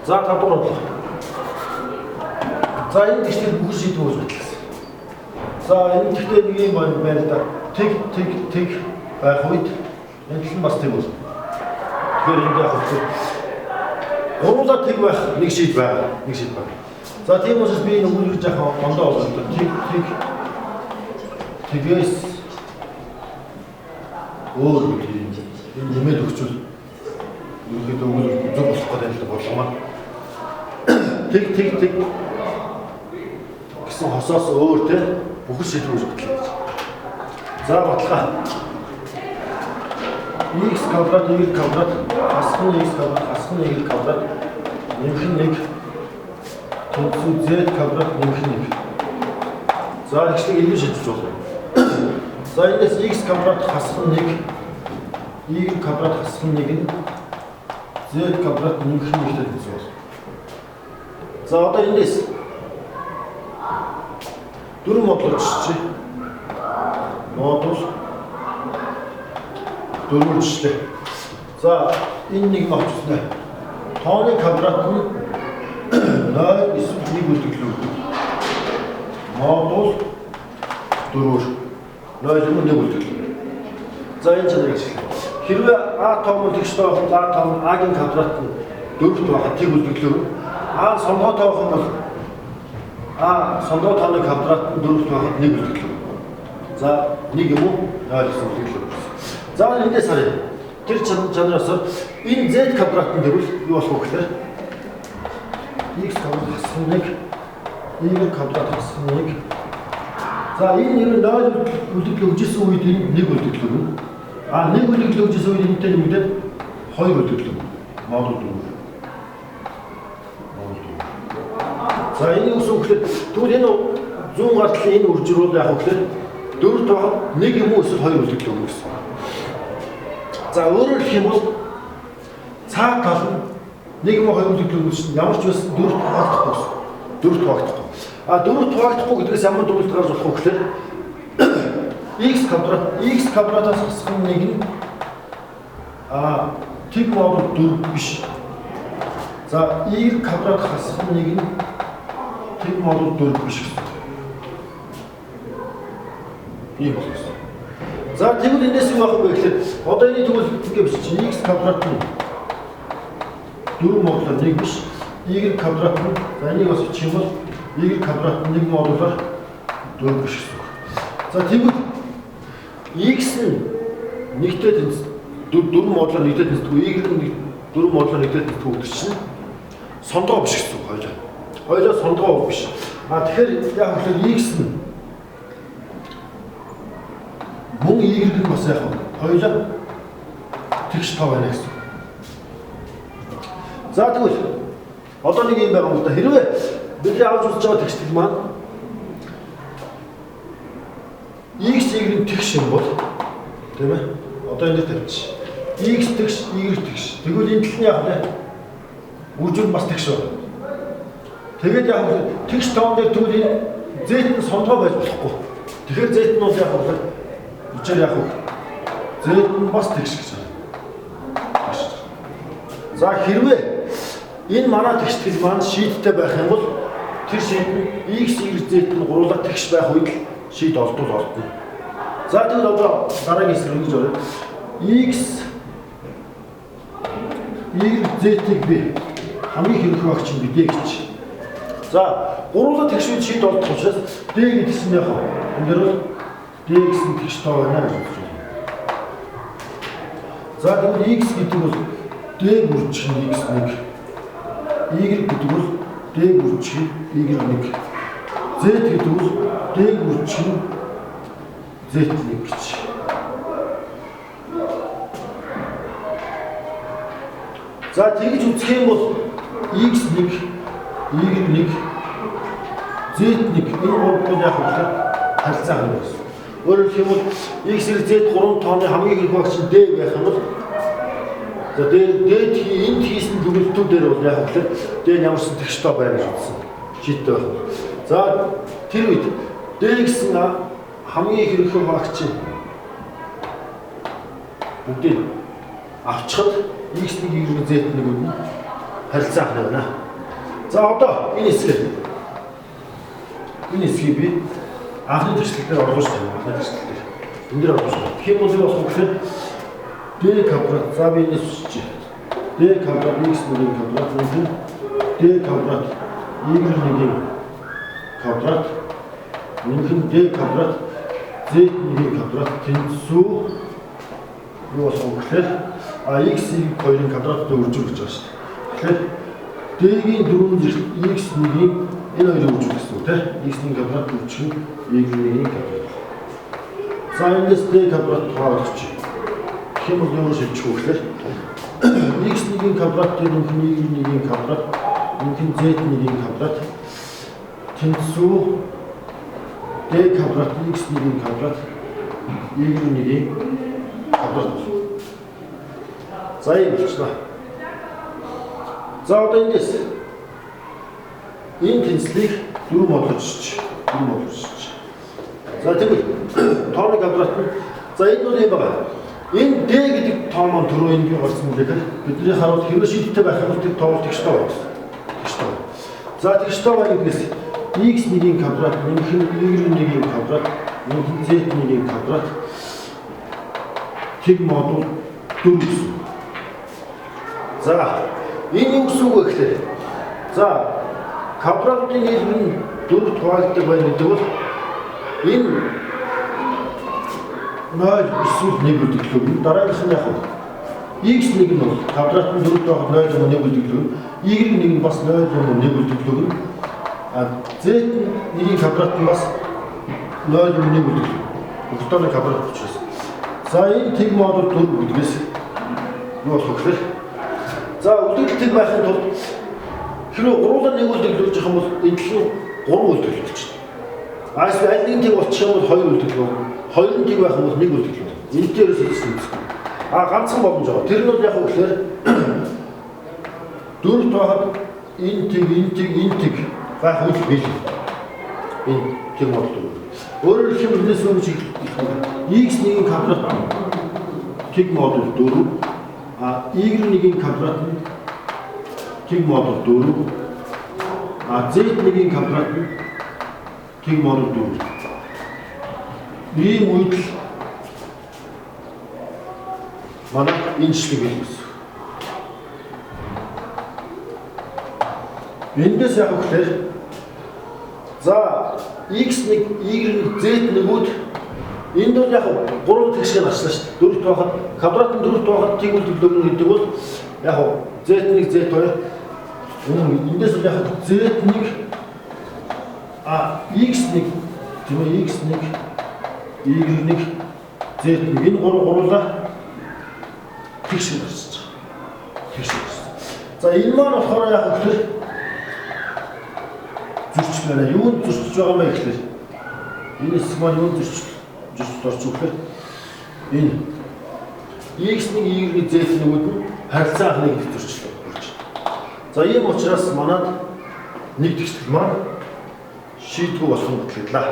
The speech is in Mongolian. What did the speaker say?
За 5 дугаар бодлого. За энэ тэгштэй бүх шийдвэр үүсгэж байна. За энэ тэгтээ нэг юм байна да. Тэг байх үед энэ нь бас тэг бол. Тэгэхээр энэ яг хөө гуруула тэг байх нэг шийд байна. За тийм учраас би энэ өгүүлж яхаа ондоо болно. Тэгээс өөр юм нэмээд өгчүүл ерөөд өгүүл зөв болох гэдэг болгомаа. Тэг гэсэн хосоос өөр те бүх шийдвэр үүсгэх гэж. За баталгаа. X квадрат Y квадрат асхын X квадрат асхын Y квадрат нэмэх нь 1 тэнцүү Z квадрат нэмэх нь 1. За ихтэй илүү шийдэж болно. За энэс X квадрат хасах нь 1 Y квадрат хасах нь 1 Z квадрат нэмэх нь 1 гэсэн байна. За одоо энэс дөрвөн модуль жишээ. Модуль дөрвөн жишээ. За энэ нэг авчихсан. Тооны квадрат нь 0 эсвэл 1 үлдэглэл өгдөг. Модуль 4 0 юм 1 үлдэглэл. За энэ чанарыг ашиглая. Хэрвээ А тоомон тэгш тоох А тоом А-гийн квадрат нь 4 байхад тэг үлдэглэл өгнө. А сонгоо тоох нь бол А сонгоо тооны квадрат нь 4 байхад 1 үлдэглэл өгнө. За 1 юм уу 0 гэсэн үлдэглэл өгнө. За эндээс харъя. Тэр чанараас энэ Z квадратын дэрвэл юу болох вэ гэхээр X квадрат хасах нь 1 Y квадрат хасах нь 1. За энэ 0 үлдэглэл өгжсэн үед энэ 1 үлдэглэл өгнө. А 1 үлдэглэл өгжсэн үед энэтэй нэмэгдээд 2 үлдэглэл өгнө. Модуль 4. За энэ үс өгөхөд тэгвэл энэ 100 гартлын энэ үржирүүл яах вэ гэхээр 4 тооход 1 юм уу эсвэл 2 үлдэглэл өгнө гэсэн. За өөрөөр хэлэх юм бол цаа тал нь 1 юм уу 2 үлдэглэл өгнө чинь ямар ч байсан 4 тоогдохгүй гэсэн. 4 тоогдохгүй. А 4 тоогдохгүй гэдгээс ямар дүгнэлт гарч болох вэ гэхээр X квадратаас хасах нь 1 нь тэг модуль 4 биш. За Y квадрат хасах нь 1 нь тэг модуль 4 биш гэсэн. Ийм болсон. За тэгвэл энэс юу байх вэ гэхээр одоо энэ тэгвэл ингэ биш чи X квадрат нь 4 модуль 1 биш. Y квадрат нь за энийг бас бичих юм бол Y квадрат нь 1 модулаар 4 биш гэсэн. За тэгвэл X нь нэгтэй тэнцэх 4 модулаар нэгтэй тэнцэхгүй Y нь 4 модулаар нэгтэй тэнцэхгүй гэдэг чинь сондгоо биш гэсэн үг хоёлаа. Хоёлаа сондгоо биш. Тэгэхээр яг л X нь мөн Y нь бас яг хоёлаа тэгш тав байна гэсэн. За тэгвэл одоо нэг юм байгаа юм да. Хэрвээ бидний авч үзэж байгаа тэгштэл маань X Y-ийн тэгш юм бол тийм ээ. Одоо энэ тавьчих. X тэгш Y тэгш. Тэгвэл энэ талын яг нэ үржүүл бас тэгш байна. Тэгээд яг тэгш тоон дээр тэгвэл энэ Z нь сондгоо байж болохгүй. Тэгэхээр Z нь бол яг бол үчээр яг Z нь бас тэгш гэж байна. За хэрвээ энэ манай тэгштэл маань шийдтэй байх юм бол тэр шийд нь X Y Z нь гурлаа тэгш байх үед шийд олдвол олдно. За тэгвэл одоо дараагийн хэсэг ингэж байна. X Y Z-ийг би хамгийн хэрэг багч нь B гэж. За гурлаа тэгш үед шийд олдох учраас D гэдгсэн яг энэ дэр D гэсэн тэгш тоо байна гэж бодож байна. За тэгвэл X гэдэг бол D бүрчийн X1, Y гэдэг бол D бүрчийн Y1, Z гэдэг бол D бүрчийн Z1 гэж. За тэгж үзэх юм бол X1, Y1, Z1 энэ гурвын яг хөдлөлт харилцаа гарна гэсэн. Өөрөөр хэлэх юм бол X, Y, Z 3 тооны хамгийн их багч нь D байх юм бол за D энд хийсэн дүгнэлтүүдээр бол яг хөдлөлт D ямарсан тэгш тоо байна гэж үзсэн. Шийдтэй байна. За тэр үед D гэсэн хамгийн их хэрэг багч нь бүгдийг авчихад X1, Y1, Z1 өгнө. харилцаа авах байна. За одоо энэ хэсгийг би анхны төслөлтөөр оруулж байна. Анхны төслөлтөөр. Энд дээр оруулж байна. Хэм бол юу болох вэ гэхээр d квадрат за би энэ сүсч. d квадрат x-ийн квадрат нь d квадрат y-ийн квадрат мөнхөн d квадрат z-ийн квадрат тэнцүү юу болох вэ гэхээр x-ийн 2-ын квадраттай үржүүлж байгаа шүү дээ. Тэгэхээр d-ийн 4 x-ийн энэ хоёрыг үржүүлэх гэсэн үг тийм. x-ийн квадрат үржих нь y-ийн квадрат. За эндээс d квадрат хаалгач. Хэм бол юу шилжих вэ гэхээр x-ийн квадрат мөнхөн y-ийн квадрат мөнхөн z-ийн квадрат тэнцүү d квадрат x-ийн квадрат y-ийн квадрат. За ийм болчихлоо. За одоо эндээс энэ тэнцлийг 4 модулж. За тэгвэл тооны квадрат нь за энэ бол юм байна. Энэ d гэдэг тоо маань түрүү энд юу гарсан бэ гэхээр бидний харуул хэвээр шийдтэй байх юм бол тэр тоол тэгш тоо байна. За тэгш тоо байгаас x-ийн квадрат мөнхөн y-ийн квадрат мөнхөн z-ийн квадрат тэг модуль 4 гэсэн. За энэ юу гэсэн үг вэ гэхээр за квадратын хэлбэр 4 хуваагддаг байна гэдэг бол энэ 0 эсвэл 1 үлдэглэв. Дараагийнх нь яг x1 нь бол квадратын 4 дооход 0 юм 1 үлдэглэв. y1 нь бас 0 юм 1 үлдэглэв. z1-ийн квадрат нь бас 0 юм 1 үлдэглэв. Өктөрийн квадрат учраас. За энэ тэг модуль 4 гэдгээс юу болох вэ гэхээр за үлдэгдэлтэй байхын тулд хэрвээ гурван нэг үлдэглэж байгаа юм бол энэ төлөв 3 үлдэглэж байна. Эсвэл аль нэг тэг болчих юм бол 2 үлдэглэх. 2 тэг байх юм бол 1 үлдэглэх. Энэ дээрээс хэлсэн юм. Ганцхан боломж байгаа. Тэр нь бол яг үгээр 4 тооход энэ тэг байх үйл бий. Энэ тэг модуль. Өөрөөр хэлбэл энэс өмнө x1-ийн квадрат тэг модуль 4 y1-ийн квадрат нь тэг модуль 4 z-ийн квадрат нь тэг модуль 4. Ийм үйлдэл манай энэ шиг хэлсэн. Эндээс яг үгээр за x1 y1 z1-үүд энд бол яг 3 тэгшгээр гарчлаа шүү дээ. 4 тооход квадрат нь 4 тооход тэг үлдэглэх гэдэг бол яг z1 z2 эндээс бол яг z1 x1 тийм ээ x1 y1 z1 энэ гурлаа тэгшгээр гарч байгаа. За энэ маань болохоор яг үгээр зөрчлөөрэ юунд зөрчиж байгаа юм бэ гэхээр энэ хэсэг маань юунд зөрчиж орж өгөхөөр энэ x-ийн y-ийн z-үүд нь харилцаа анхны гэх зөрчлөө болж байна. За ийм учраас манад нэг тэгшэл маань шийдвэр болох юм болтлаа.